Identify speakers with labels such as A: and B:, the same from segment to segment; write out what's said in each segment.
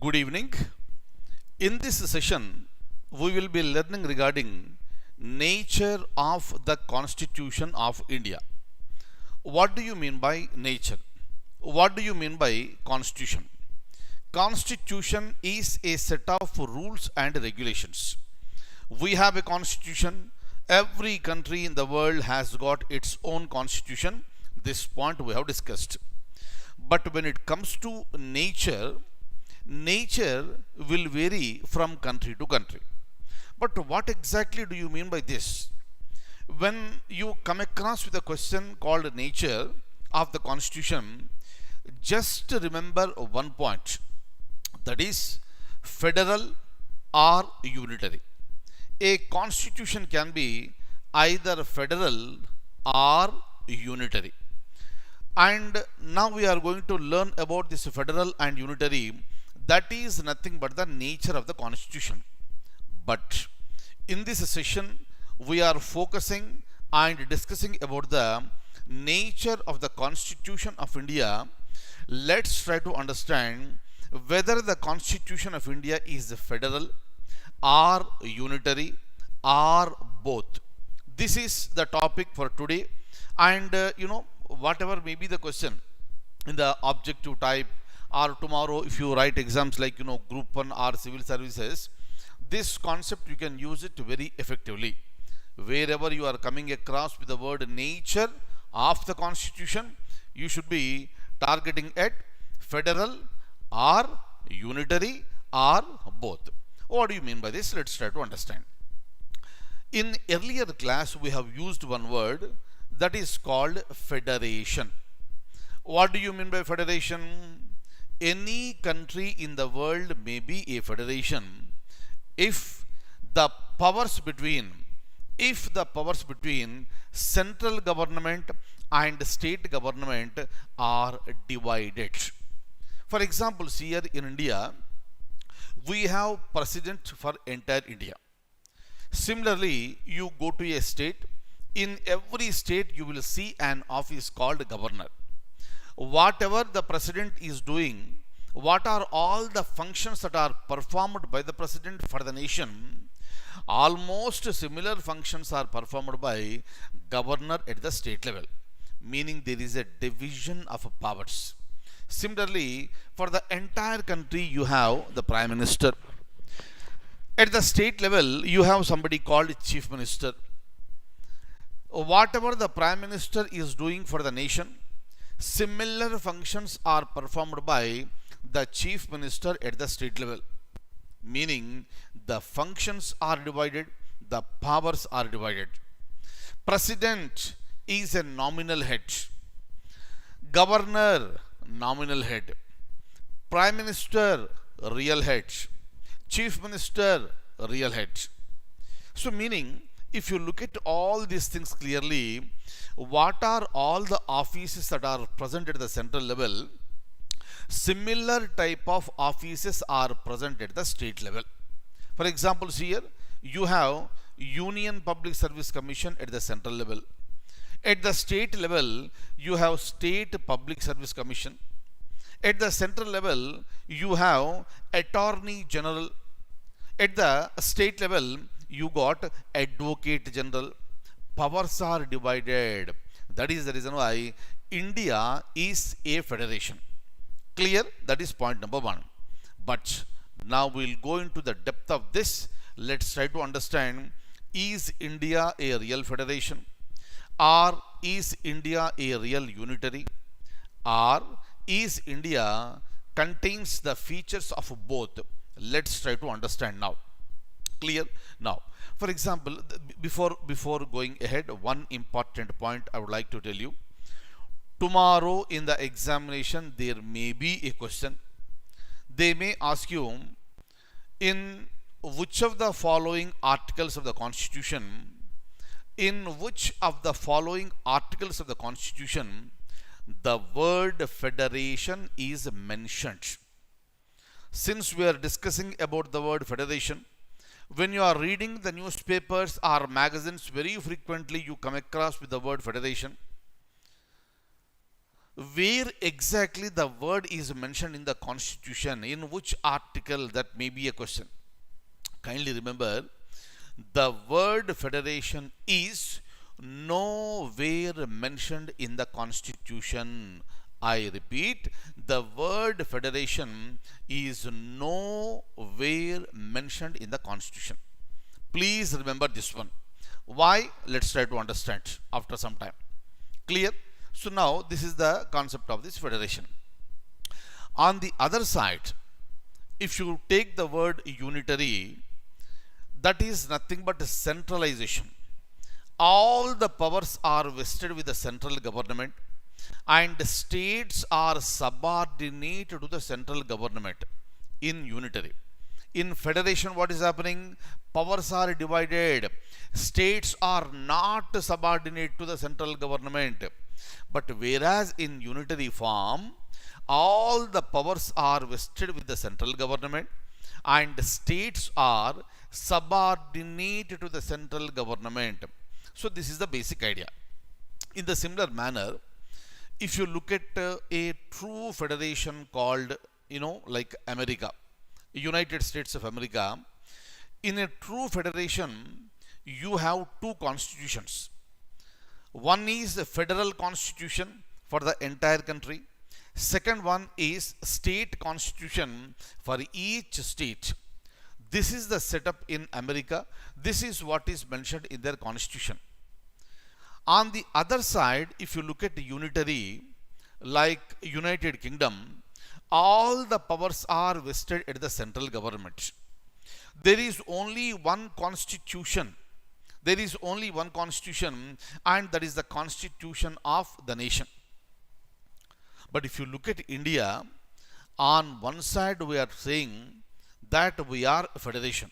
A: Good evening. In this session, we will be learning regarding nature of the Constitution of India. What do you mean by nature? What do you mean by Constitution? Constitution is a set of rules and regulations. We have a constitution. Every country in the world has got its own constitution. This point we have discussed. But when it comes to nature, nature will vary from country to country. But what exactly do you mean by this? When you come across with a question called nature of the constitution, just remember one point, that is federal or unitary. A constitution can be either federal or unitary. And now we are going to learn about this federal and unitary. That is nothing but the nature of the constitution. But in this session, we are focusing and discussing about the nature of the Constitution of India. Let's try to understand whether the Constitution of India is federal or unitary or both. This is the topic for today. And whatever may be the question in the objective type, or tomorrow if you write exams like group 1 or civil services, this concept you can use it very effectively. Wherever you are coming across with the word nature of the constitution, you should be targeting at federal or unitary or both. What do you mean by this? Let's try to understand. In earlier class we have used one word, that is called federation. What do you mean by federation? Any country in the world may be a federation if the powers between central government and state government are divided. For example, here in India, we have president for entire India. Similarly, you go to a state, in every state you will see an office called governor. Whatever the president is doing, what are all the functions that are performed by the president for the nation, almost similar functions are performed by governor at the state level, meaning there is a division of powers. Similarly, for the entire country you have the prime minister. At the state level you have somebody called chief minister. Whatever the prime minister is doing for the nation, similar functions are performed by the chief minister at the state level, meaning the functions are divided, the powers are divided. President is a nominal head, governor nominal head, prime minister real head, chief minister real head. So meaning, if you look at all these things clearly, what are all the offices that are present at the central level? Similar type of offices are present at the state level. For example, here you have Union Public Service Commission at the central level. At the state level, you have State Public Service Commission. At the central level, you have Attorney General. At the state level, you got Advocate General. Powers are divided. That is the reason why India is a federation. Clear? That is point number one. But now we'll go into the depth of this. Let's try to understand, is India a real federation? Or is India a real unitary? Or is India contains the features of both? Let's try to understand now. Clear? Now, for example, before going ahead, one important point I would like to tell you. Tomorrow in the examination there may be a question. They may ask you, in which of the following articles of the Constitution, the word federation is mentioned. Since we are discussing about the word federation, when you are reading the newspapers or magazines, very frequently you come across with the word federation. where exactly the word is mentioned in the constitution, in which article, that may be a question. Kindly remember, the word federation is nowhere mentioned in the constitution. I repeat, the word federation is nowhere mentioned in the constitution. Please remember this one. Why? Let's try to understand after some time. Clear? So now this is the concept of this federation. On the other side, if you take the word unitary, that is nothing but centralization. All the powers are vested with the central government, and states are subordinate to the central government in unitary. In federation, what is happening? Powers are divided. States are not subordinate to the central government. But whereas in unitary form, all the powers are vested with the central government, and states are subordinate to the central government. So this is the basic idea. In the similar manner, if you look at a true federation called, like America, United States of America, in a true federation, you have two constitutions. One is the federal constitution for the entire country. Second one is state constitution for each state. This is the setup in America. This is what is mentioned in their constitution. On the other side, if you look at unitary, like United Kingdom, all the powers are vested at the central government. There is only one constitution. There is only one constitution, and that is the constitution of the nation. But if you look at India, on one side we are saying that we are a federation.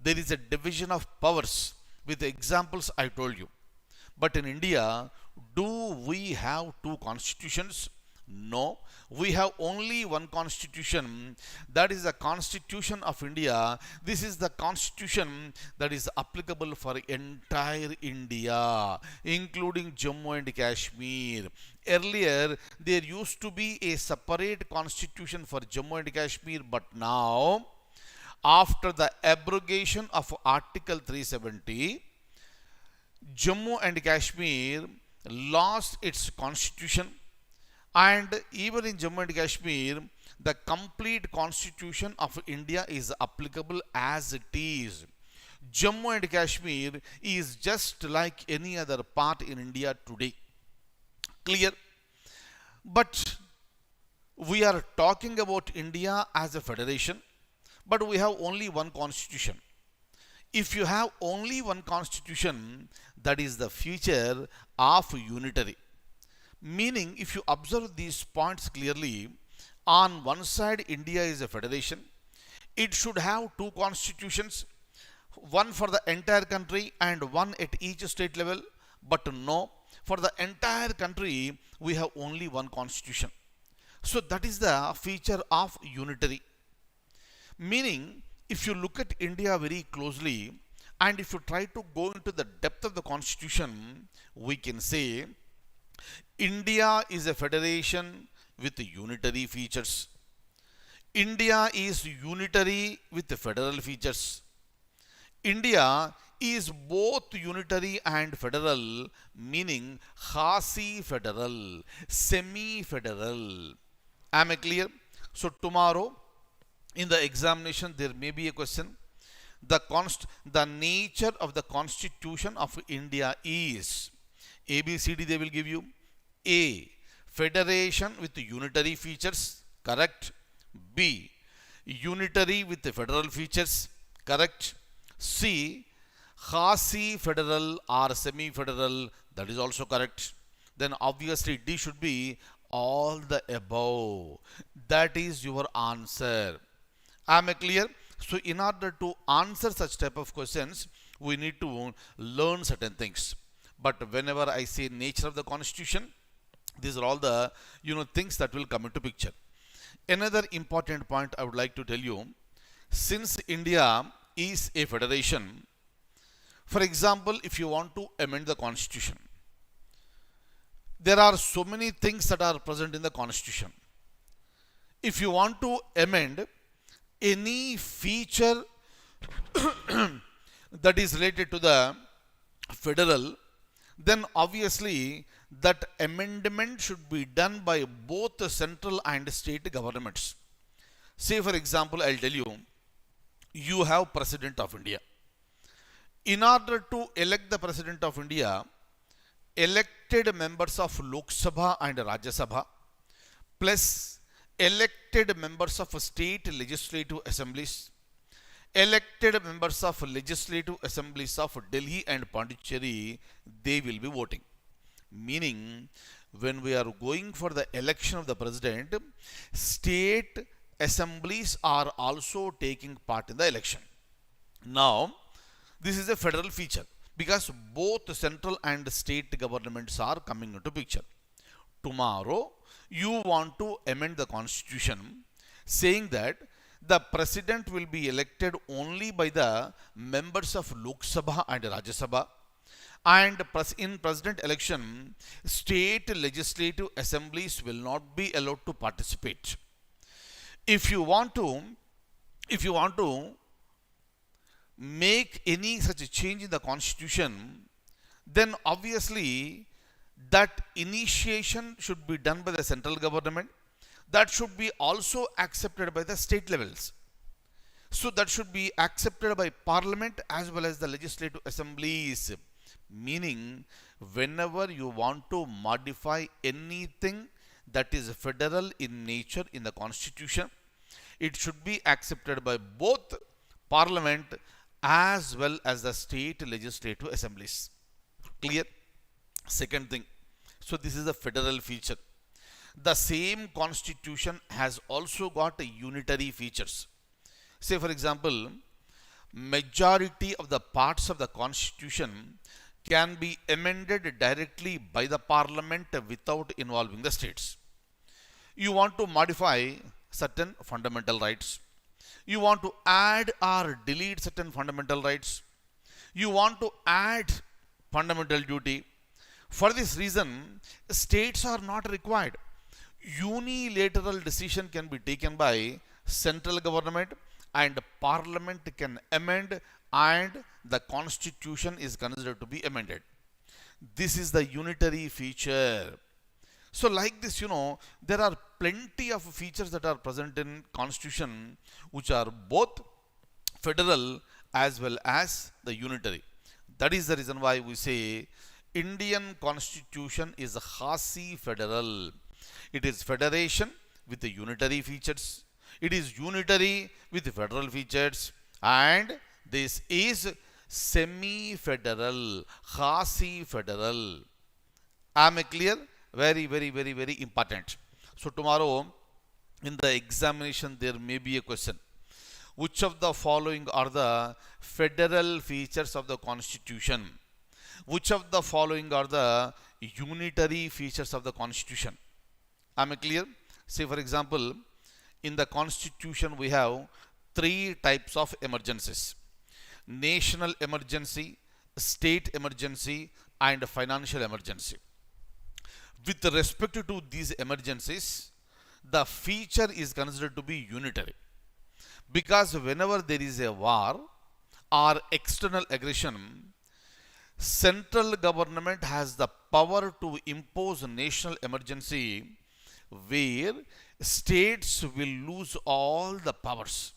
A: There is a division of powers with the examples I told you. But in India, do we have two constitutions? No, we have only one constitution. That is the Constitution of India. This is the constitution that is applicable for entire India, including Jammu and Kashmir. Earlier, there used to be a separate constitution for Jammu and Kashmir, but now, after the abrogation of Article 370, Jammu and Kashmir lost its constitution, and even in Jammu and Kashmir, the complete constitution of India is applicable as it is. Jammu and Kashmir is just like any other part in India today. Clear? But we are talking about India as a federation, but we have only one constitution. If you have only one constitution, that is the future of unitary. Meaning, if you observe these points clearly, on one side India is a federation. It should have two constitutions, one for the entire country and one at each state level. But no, for the entire country we have only one constitution. So that is the feature of unitary. Meaning, if you look at India very closely, and if you try to go into the depth of the constitution, we can say India is a federation with unitary features. India is unitary with federal features. India is both unitary and federal, meaning quasi-federal, semi-federal. Am I clear? So tomorrow in the examination there may be a question. The nature of the Constitution of India is ABCD. They will give you: A, federation with unitary features, correct. B, unitary with federal features, correct. C, quasi-federal or semi-federal, that is also correct. Then obviously D should be all the above. That is your answer. Am I clear? So in order to answer such type of questions, we need to learn certain things. But whenever I say nature of the constitution, these are all the things that will come into picture. Another important point I would like to tell you, since India is a federation, for example, if you want to amend the constitution, there are so many things that are present in the constitution. If you want to amend any feature that is related to the federal, then obviously that amendment should be done by both the central and state governments. Say for example, I'll tell you, you have President of India. In order to elect the President of India, elected members of Lok Sabha and Rajya Sabha plus elected members of state legislative assemblies, elected members of legislative assemblies of Delhi and Pondicherry, they will be voting. Meaning, when we are going for the election of the president, state assemblies are also taking part in the election. Now, this is a federal feature because both central and state governments are coming into picture. Tomorrow, you want to amend the constitution saying that the president will be elected only by the members of Lok Sabha and Rajya Sabha, and in president election, state legislative assemblies will not be allowed to participate. If you want to make any such a change in the constitution, then obviously that initiation should be done by the central government. That should be also accepted by the state levels. So that should be accepted by parliament as well as the legislative assemblies. Meaning, whenever you want to modify anything that is federal in nature in the constitution, it should be accepted by both parliament as well as the state legislative assemblies. Clear? Second thing. So this is a federal feature. The same constitution has also got unitary features. Say for example, majority of the parts of the constitution can be amended directly by the parliament without involving the states. You want to modify certain fundamental rights. You want to add or delete certain fundamental rights. You want to add fundamental duty. For this reason, states are not required. Unilateral decision can be taken by central government and parliament can amend and the constitution is considered to be amended. This is the unitary feature. So like this, there are plenty of features that are present in constitution which are both federal as well as the unitary. That is the reason why we say Indian constitution is Khasi federal. It is federation with the unitary features. It is unitary with the federal features, and this is semi-federal, Khasi federal. Am I clear? Very, very, very, very important. So tomorrow in the examination there may be a question. Which of the following are the federal features of the constitution? Which of the following are the unitary features of the constitution? Am I clear? Say for example, in the constitution we have three types of emergencies: national emergency, state emergency, and financial emergency. With respect to these emergencies, the feature is considered to be unitary, because whenever there is a war or external aggression, central government has the power to impose national emergency, where states will lose all the powers.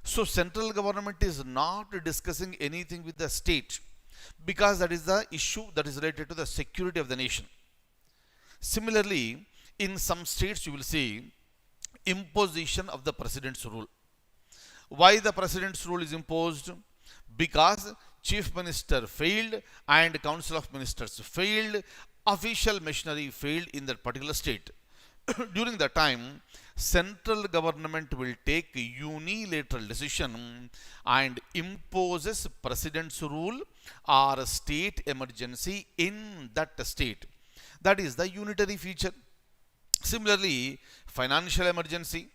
A: So central government is not discussing anything with the state, because that is the issue that is related to the security of the nation. Similarly, in some states you will see imposition of the president's rule. Why the president's rule is imposed? Because chief minister failed and council of ministers failed, official machinery failed in that particular state. During that time, central government will take unilateral decision and imposes president's rule or state emergency in that state. That is the unitary feature. Similarly, financial emergency.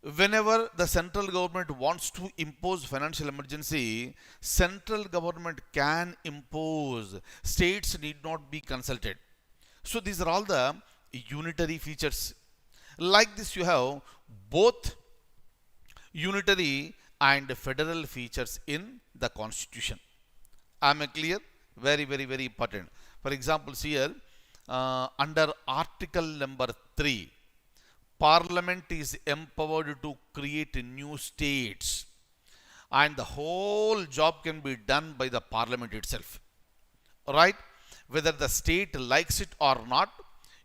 A: Whenever the central government wants to impose financial emergency, central government can impose, states need not be consulted. So these are all the unitary features. Like this, you have both unitary and federal features in the constitution. Am I clear? Very, very, very important. For example, here under article number 3, Parliament is empowered to create new states, and the whole job can be done by the Parliament itself. Right? Whether the state likes it or not,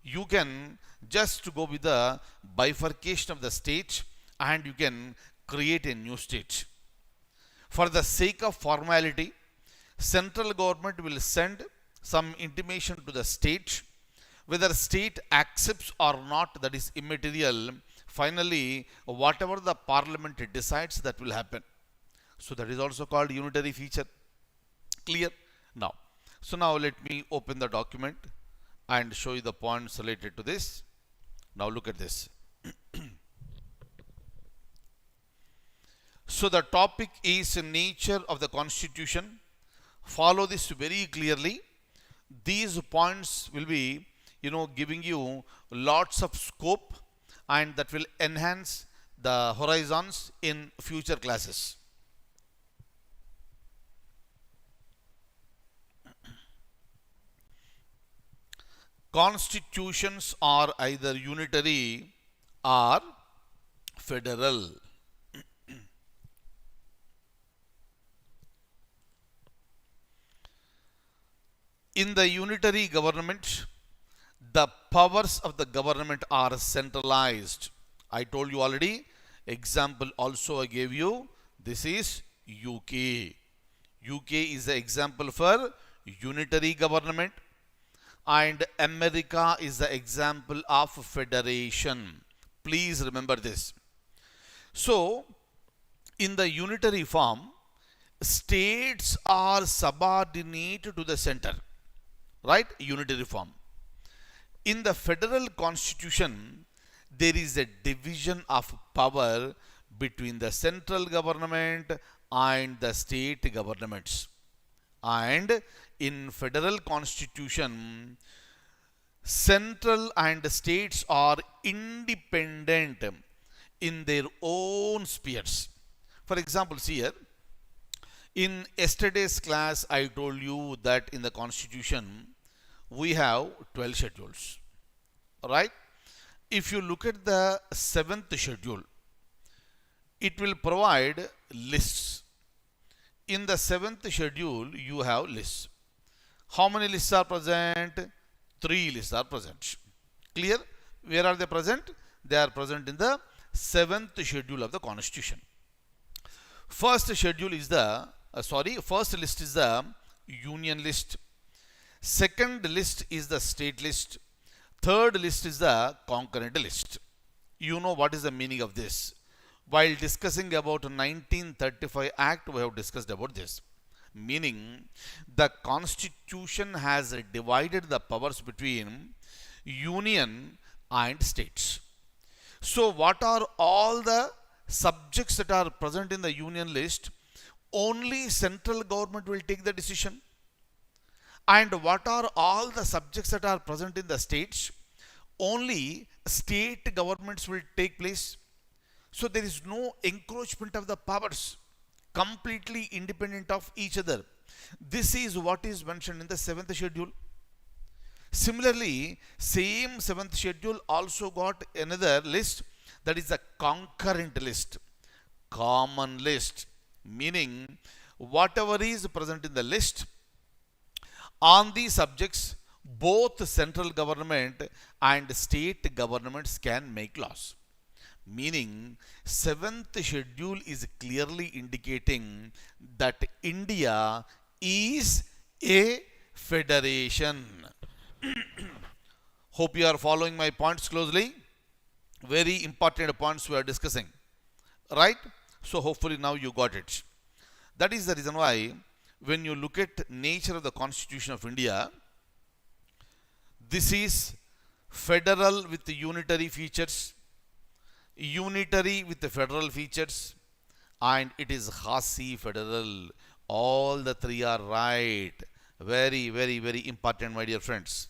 A: you can just go with the bifurcation of the state and you can create a new state. For the sake of formality, central government will send some intimation to the state. Whether state accepts or not, that is immaterial. Finally, whatever the Parliament decides, that will happen. So that is also called unitary feature. Clear? Now, so now let me open the document and show you the points related to this. Now look at this. So the topic is nature of the constitution. Follow this very clearly. These points will be, giving you lots of scope, and that will enhance the horizons in future classes. Constitutions are either unitary or federal. In the unitary government, the powers of the government are centralized. I told you already. Example also I gave you. This is UK. UK is the example for unitary government, and America is the example of federation. Please remember this. So, in the unitary form, states are subordinate to the center. Right? Unitary form. In the federal constitution, there is a division of power between the central government and the state governments. And in federal constitution, central and states are independent in their own spheres. For example, see here, in yesterday's class, I told you that in the constitution, we have 12 schedules. Right? If you look at the 7th schedule, it will provide lists. In the 7th schedule, you have lists. How many lists are present? 3 lists are present. Clear? Where are they present? They are present in the 7th schedule of the constitution. First schedule is the first list is the union list. Second list is the state list. Third list is the concurrent list. You know what is the meaning of this. While discussing about 1935 Act, we have discussed about this. Meaning, the constitution has divided the powers between union and states. So what are all the subjects that are present in the union list? Only central government will take the decision. And what are all the subjects that are present in the states? Only state governments will take place. So there is no encroachment of the powers, completely independent of each other. This is what is mentioned in the 7th schedule. Similarly, same 7th schedule also got another list, that is the concurrent list, common list, meaning whatever is present in the list, on these subjects, both central government and state governments can make laws. Meaning, 7th schedule is clearly indicating that India is a federation. Hope you are following my points closely. Very important points we are discussing. Right? So hopefully now you got it. That is the reason why when you look at nature of the Constitution of India, this is federal with unitary features. unitary with the federal features, and it is Hasi federal. All the three are right. Very, very, very important, my dear friends.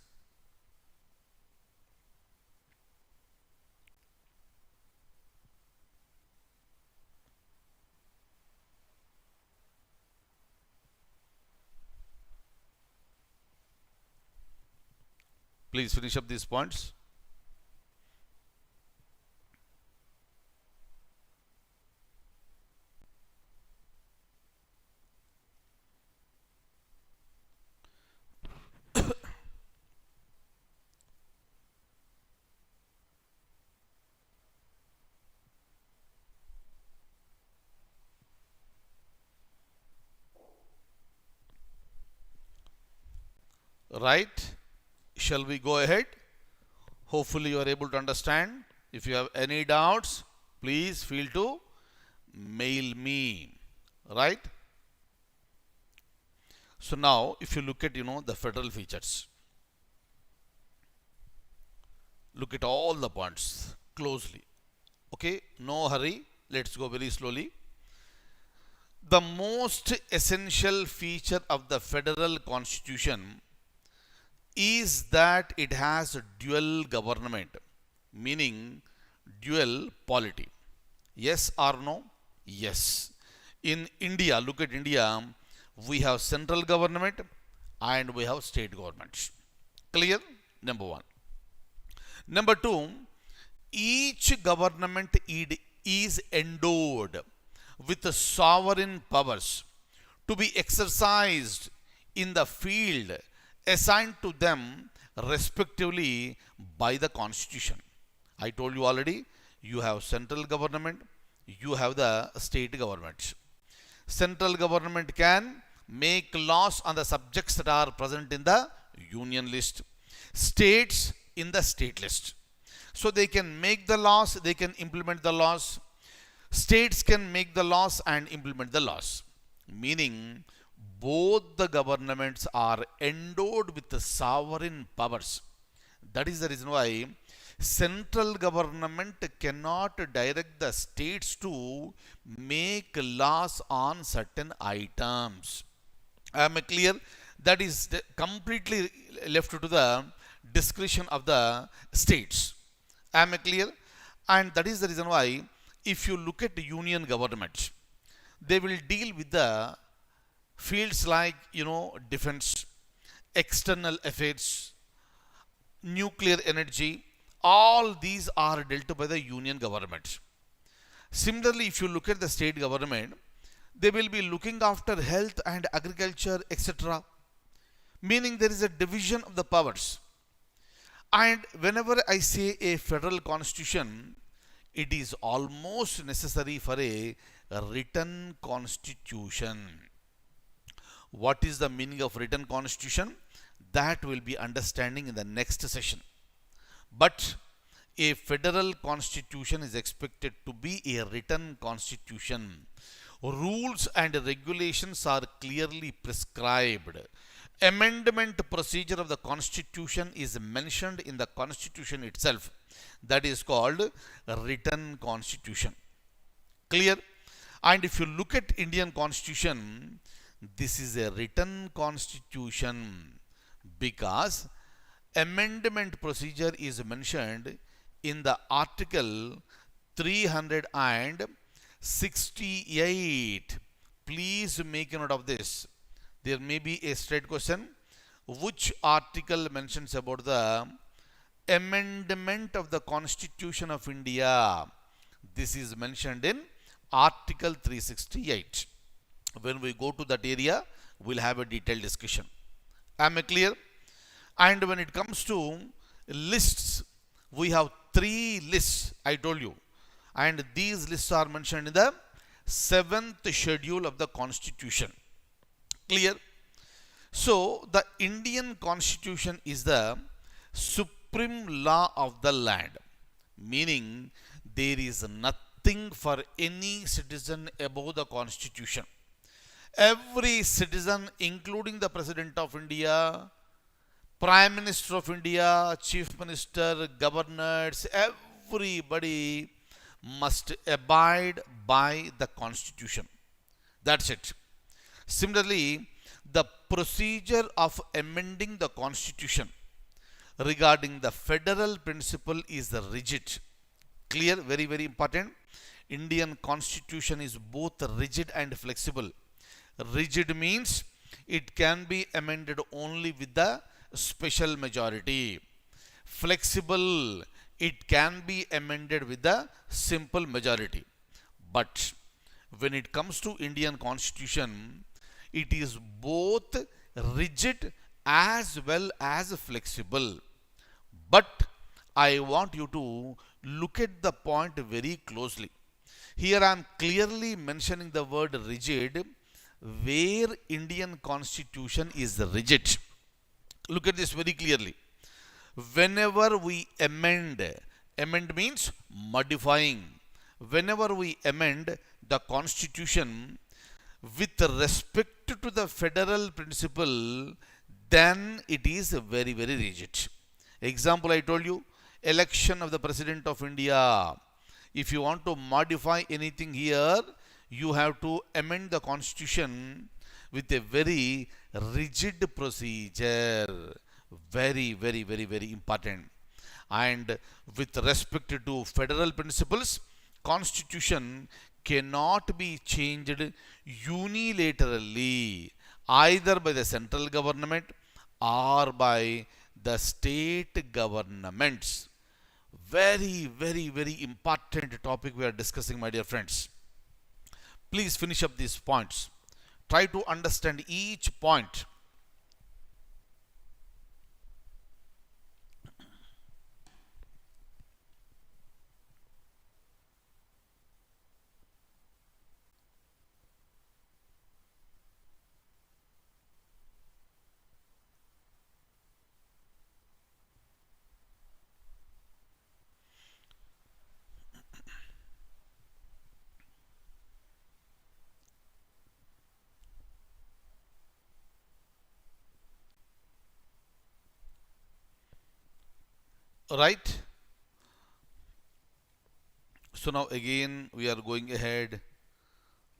A: Please finish up these points. Right? Shall we go ahead? Hopefully you are able to understand. If you have any doubts, please feel to mail me. Right? So now if you look at the federal features, look at all the points closely. Okay, no hurry, let's go very slowly. The most essential feature of the federal constitution is that it has a dual government, meaning dual polity. Yes or no? Yes. In India, look at India, we have central government and we have state governments. Clear? Number one. Number two, each government is endowed with sovereign powers to be exercised in the field assigned to them respectively by the constitution. I told you already, you have central government, you have the state government. Central government can make laws on the subjects that are present in the union list, states in the state list. So they can make the laws, they can implement the laws. States can make the laws and implement the laws. Meaning, both the governments are endowed with the sovereign powers. That is the reason why central government cannot direct the states to make laws on certain items. Am I clear? That is completely left to the discretion of the states. Am I clear? And that is the reason why if you look at the union government, they will deal with the fields like defense, external affairs, nuclear energy. All these are dealt by the union government. Similarly, if you look at the state government, they will be looking after health and agriculture, etc. Meaning there is a division of the powers. And whenever I say a federal constitution, it is almost necessary for a written constitution. What is the meaning of written constitution? That will be understanding in the next session. But a federal constitution is expected to be a written constitution. Rules and regulations are clearly prescribed. Amendment procedure of the constitution is mentioned in the constitution itself. That is called written constitution. Clear? And if you look at Indian constitution, this is a written constitution because amendment procedure is mentioned in the article 368. Please make a note of this. There may be a straight question. Which article mentions about the amendment of the Constitution of India? This is mentioned in Article 368. When we go to that area, we'll have a detailed discussion. Am I clear? And when it comes to lists, we have 3 lists, I told you. And these lists are mentioned in the 7th schedule of the Constitution. Clear? So, the Indian Constitution is the supreme law of the land. Meaning, there is nothing for any citizen above the Constitution. Every citizen, including the President of India, Prime Minister of India, Chief Minister, governors, everybody must abide by the Constitution. That's it. Similarly, the procedure of amending the Constitution regarding the federal principle is rigid. Clear? Very, very important. Indian Constitution is both rigid and flexible. Rigid means it can be amended only with the special majority. Flexible, it can be amended with the simple majority. But when it comes to Indian Constitution, it is both rigid as well as flexible. But I want you to look at the point very closely. Here I am clearly mentioning the word rigid, where Indian Constitution is rigid. Look at this very clearly. Whenever we amend means modifying. Whenever we amend the Constitution with respect to the federal principle, then it is very, very rigid. Example I told you, election of the President of India. If you want to modify anything here, you have to amend the Constitution with a very rigid procedure. Very, very, very, very important. And with respect to federal principles, Constitution cannot be changed unilaterally either by the central government or by the state governments. Very, very, very important topic we are discussing, my dear friends. Please finish up these points. Try to understand each point. Right? So now again we are going ahead.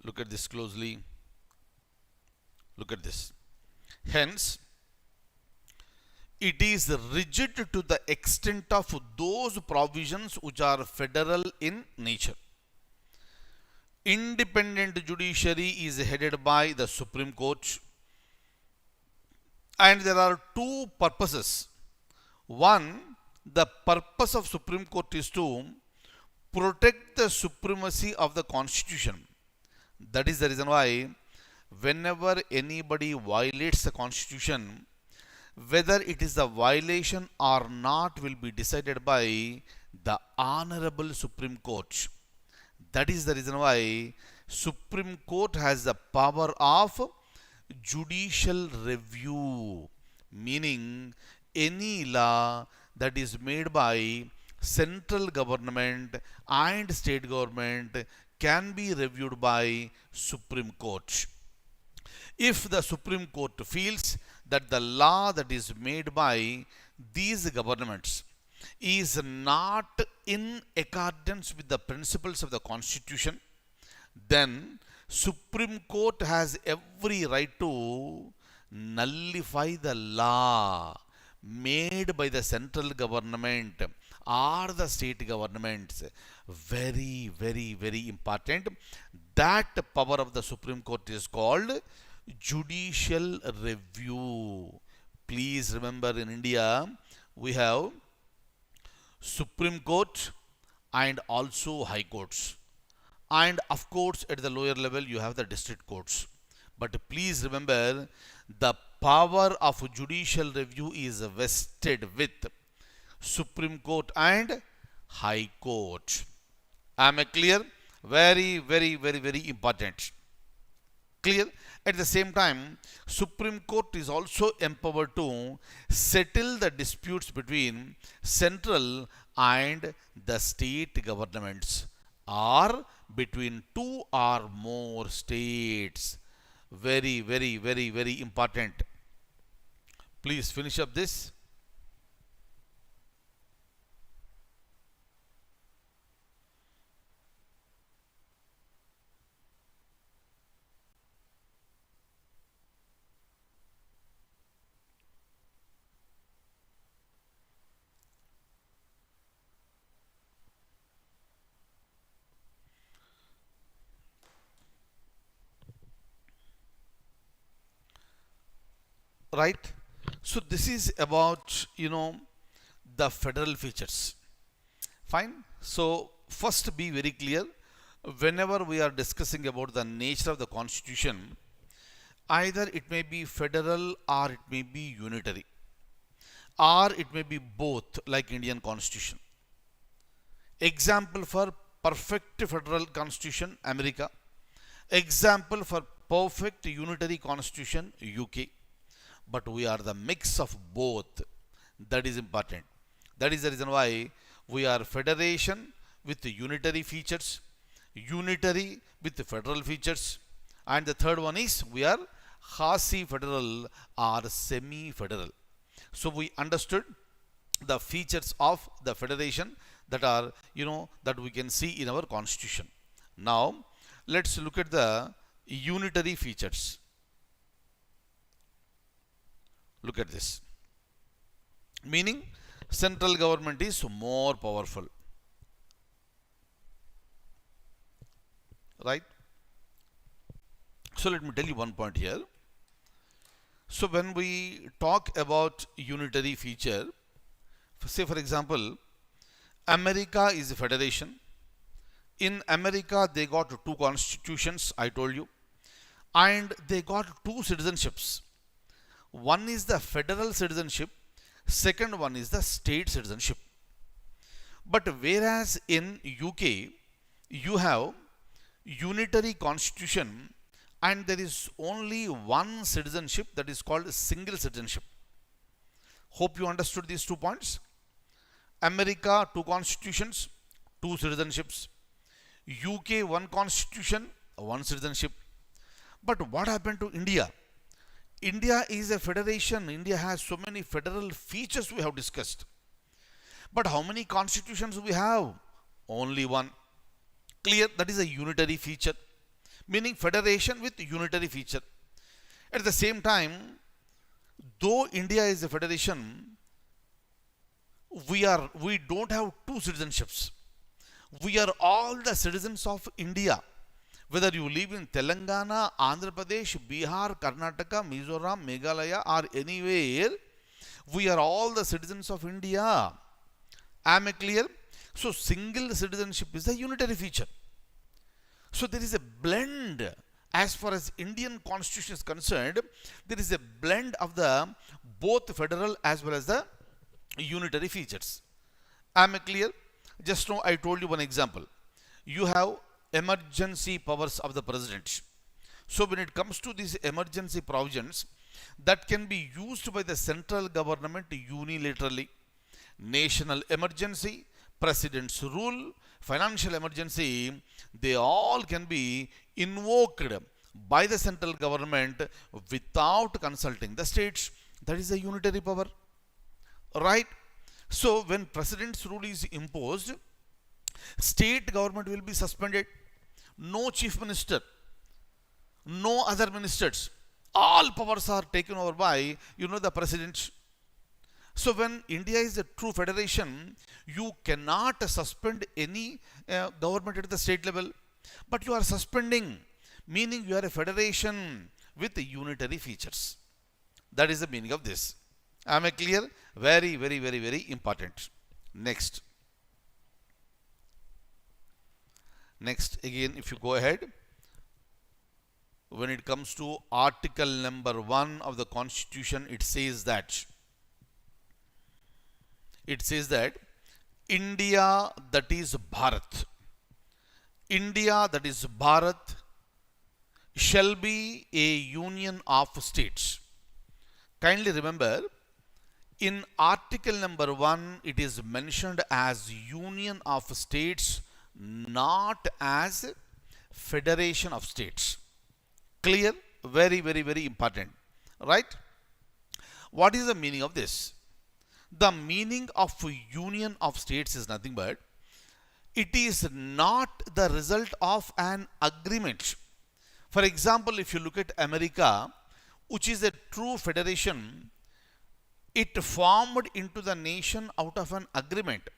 A: Look at this closely. Look at this. Hence, it is rigid to the extent of those provisions which are federal in nature. Independent judiciary is headed by the Supreme Court, and there are two purposes. One, the purpose of Supreme Court is to protect the supremacy of the Constitution. That is the reason why whenever anybody violates the Constitution, whether it is a violation or not will be decided by the Honorable Supreme Court. That is the reason why Supreme Court has the power of judicial review, meaning any law that is made by central government and state government can be reviewed by Supreme Court. If the Supreme Court feels that the law that is made by these governments is not in accordance with the principles of the Constitution, then Supreme Court has every right to nullify the law made by the central government or the state governments. Very, very, very important. That power of the Supreme Court is called judicial review. Please remember, in India we have Supreme Court and also High Courts. And of course, at the lower level, you have the district courts. But please remember, the power of judicial review is vested with Supreme Court and High Court. Am I clear? Very, very, very, very important. Clear? At the same time, Supreme Court is also empowered to settle the disputes between central and the state governments, or between two or more states. Very, very, very, very important. Please finish up this. right? So this is about the federal features. Fine. So first be very clear, whenever we are discussing about the nature of the constitution, either it may be federal or it may be unitary, or it may be both, like Indian constitution. Example for perfect federal constitution, America. Example for perfect unitary constitution, UK. But we are the mix of both. That is important. That is the reason why we are federation with unitary features, unitary with federal features, and the third one is we are quasi federal or semi federal. So we understood the features of the federation that are that we can see in our constitution. Now let's look at the unitary features. Look at this. Meaning central government is more powerful, right? So let me tell you one point here. So when we talk about unitary feature, say for example, America is a federation. In America they got two constitutions, I told you, and they got two citizenships. One is the federal citizenship, second one is the state citizenship. But whereas in UK you have unitary constitution and there is only one citizenship, that is called single citizenship. Hope you understood these 2 points. America, two constitutions, two citizenships. UK, one constitution, one citizenship. But what happened to India? India is a federation. India has so many federal features we have discussed. But how many constitutions we have? Only one. Clear? That is a unitary feature. Meaning federation with unitary feature. At the same time, though India is a federation, we don't have two citizenships. We are all the citizens of India. Whether you live in Telangana, Andhra Pradesh, Bihar, Karnataka, Mizoram, Meghalaya, or anywhere, we are all the citizens of India. Am I clear? So single citizenship is a unitary feature. So there is a blend. As far as Indian constitution is concerned, there is a blend of the both federal as well as the unitary features. Am I clear? Just now I told you one example. You have emergency powers of the president. So when it comes to these emergency provisions, that can be used by the central government unilaterally. National emergency, president's rule, financial emergency, they all can be invoked by the central government without consulting the states. That is a unitary power, right? So when president's rule is imposed, state government will be suspended. No chief minister, no other ministers, all powers are taken over by the president. So when India is a true federation, you cannot suspend any government at the state level, but you are suspending, meaning you are a federation with unitary features. That is the meaning of this. Am I clear? Very, very, very, very important. Next. Next, again, if you go ahead, when it comes to article number 1 of the constitution, it says that India, that is Bharat, India, that is Bharat, shall be a union of states. Kindly remember, in article number 1, it is mentioned as union of states, not as federation of states. Clear? Very, very, very important, right? What is the meaning of this? The meaning of union of states is nothing but it is not the result of an agreement. For example, if you look at America, which is a true federation, it formed into the nation out of an agreement.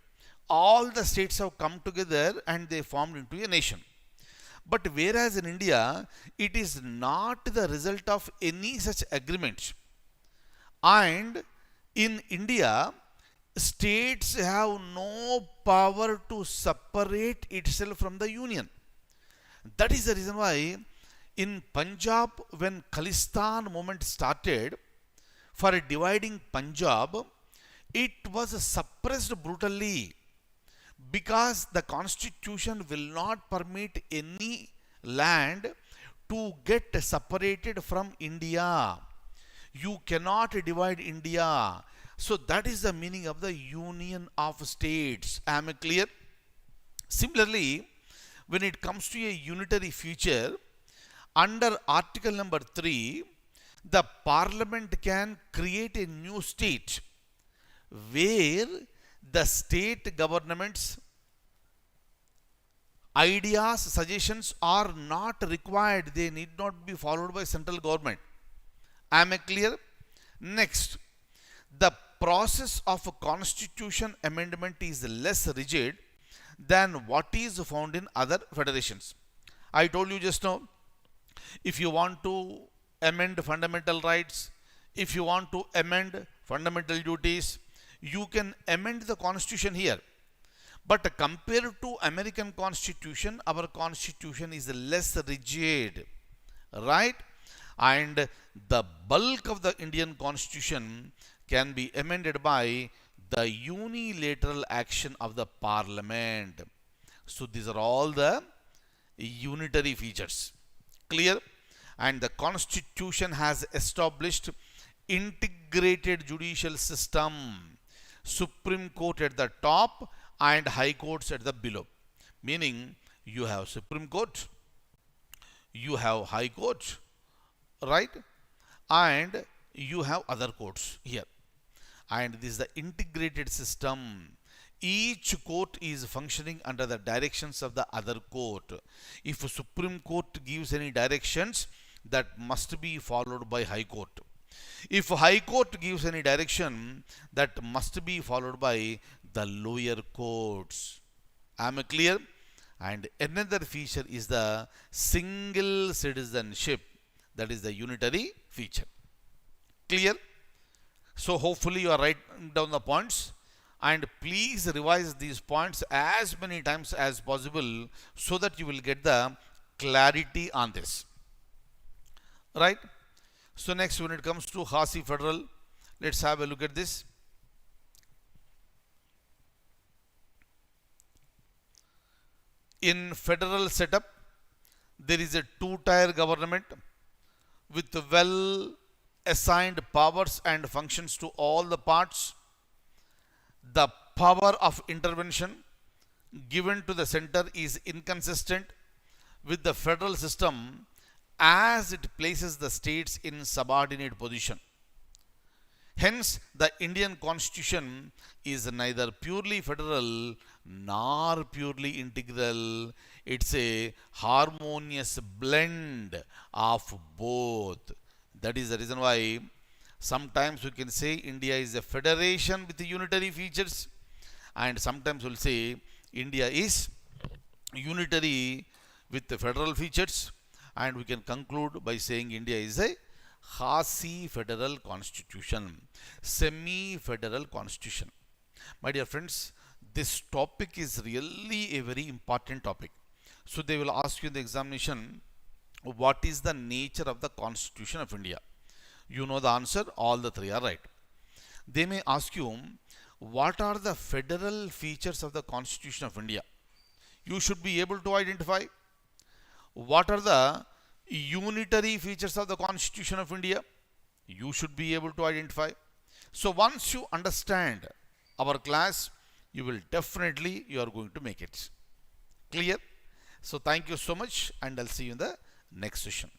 A: All the states have come together and they formed into a nation. But whereas in India, it is not the result of any such agreement. And in India, states have no power to separate itself from the union. That is the reason why in Punjab, when Khalistan movement started for dividing Punjab, it was suppressed brutally because the constitution will not permit any land to get separated from India. You cannot divide India. So that is the meaning of the union of states. Am I clear? Similarly, when it comes to a unitary feature, under article number 3, the parliament can create a new state where the state government's ideas, suggestions are not required. They need not be followed by central government. Am I clear? Next, the process of a constitution amendment is less rigid than what is found in other federations. I told you just now, if you want to amend fundamental rights, if you want to amend fundamental duties, you can amend the constitution here. But compared to American constitution, our constitution is less rigid, right? And the bulk of the Indian constitution can be amended by the unilateral action of the parliament. So these are all the unitary features. Clear? And the constitution has established integrated judicial system, Supreme Court at the top and high courts at the below. Meaning you have Supreme Court, you have high court, right? And you have other courts here. And this is the integrated system. Each court is functioning under the directions of the other court. If a Supreme Court gives any directions, that must be followed by High Court. If High Court gives any direction, that must be followed by the lower courts. Am I clear? And another feature is the single citizenship. That is the unitary feature. Clear? So hopefully you are writing down the points, and please revise these points as many times as possible so that you will get the clarity on this. Right? So next, when it comes to Khasi Federal, let's have a look at this. In federal setup, there is a two-tier government with well assigned powers and functions to all the parts. The power of intervention given to the center is inconsistent with the federal system, as it places the states in subordinate position. Hence, the Indian constitution is neither purely federal nor purely integral. It's a harmonious blend of both. That is the reason why sometimes we can say India is a federation with unitary features, and sometimes we'll say India is unitary with the federal features, and we can conclude by saying India is a Khasi federal constitution, semi-federal constitution. My dear friends, this topic is really a very important topic. So they will ask you in the examination, what is the nature of the Constitution of India? You know the answer, all the three are right. They may ask you, what are the federal features of the Constitution of India? You should be able to identify. What are the unitary features of the Constitution of India? You should be able to identify. So once you understand our class, you will definitely, you are going to make it. Clear? So thank you so much, and I'll see you in the next session.